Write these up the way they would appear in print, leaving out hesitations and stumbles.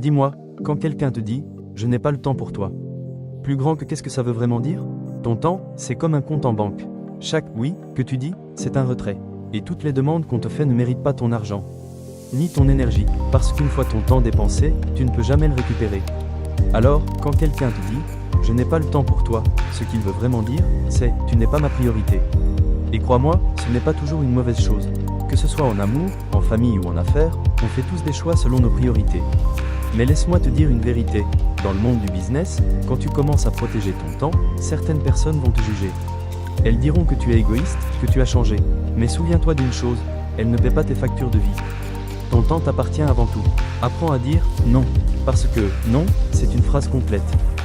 Dis-moi, quand quelqu'un te dit « je n'ai pas le temps pour toi », plus grand que qu'est-ce que ça veut vraiment dire? Ton temps, c'est comme un compte en banque. Chaque « oui » que tu dis, c'est un retrait. Et toutes les demandes qu'on te fait ne méritent pas ton argent, ni ton énergie, parce qu'une fois ton temps dépensé, tu ne peux jamais le récupérer. Alors, quand quelqu'un te dit « je n'ai pas le temps pour toi », ce qu'il veut vraiment dire, c'est « tu n'es pas ma priorité ». Et crois-moi, ce n'est pas toujours une mauvaise chose. Que ce soit en amour, en famille ou en affaires, on fait tous des choix selon nos priorités. Mais laisse-moi te dire une vérité, dans le monde du business, quand tu commences à protéger ton temps, certaines personnes vont te juger. Elles diront que tu es égoïste, que tu as changé. Mais souviens-toi d'une chose, elles ne paient pas tes factures de vie. Ton temps t'appartient avant tout. Apprends à dire « non ». Parce que « non », c'est une phrase complète.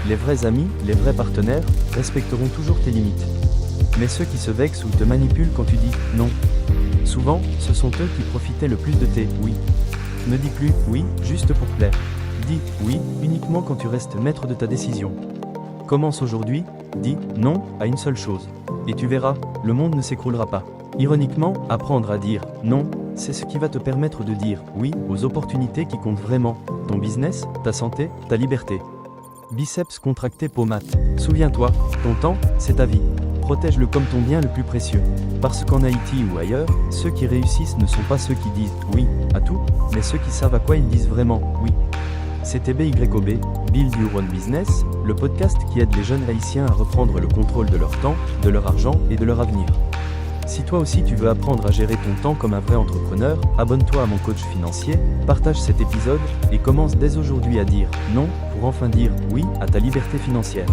Les vrais amis, les vrais partenaires, respecteront toujours tes limites. Mais ceux qui se vexent ou te manipulent quand tu dis « non », souvent, ce sont eux qui profitaient le plus de tes « oui ». Ne dis plus « oui » juste pour plaire. Dis « oui » uniquement quand tu restes maître de ta décision. Commence aujourd'hui, dis « non » à une seule chose. Et tu verras, le monde ne s'écroulera pas. Ironiquement, apprendre à dire « non », c'est ce qui va te permettre de dire « oui » aux opportunités qui comptent vraiment. Ton business, ta santé, ta liberté. Biceps contracté pommade. Souviens-toi, ton temps, c'est ta vie. Protège-le comme ton bien le plus précieux. Parce qu'en Haïti ou ailleurs, ceux qui réussissent ne sont pas ceux qui disent « oui » à tout, mais ceux qui savent à quoi ils disent vraiment « oui ». C'était BYOB, Build Your Own Business, le podcast qui aide les jeunes haïtiens à reprendre le contrôle de leur temps, de leur argent et de leur avenir. Si toi aussi tu veux apprendre à gérer ton temps comme un vrai entrepreneur, abonne-toi à mon coach financier, partage cet épisode et commence dès aujourd'hui à dire non pour enfin dire oui à ta liberté financière.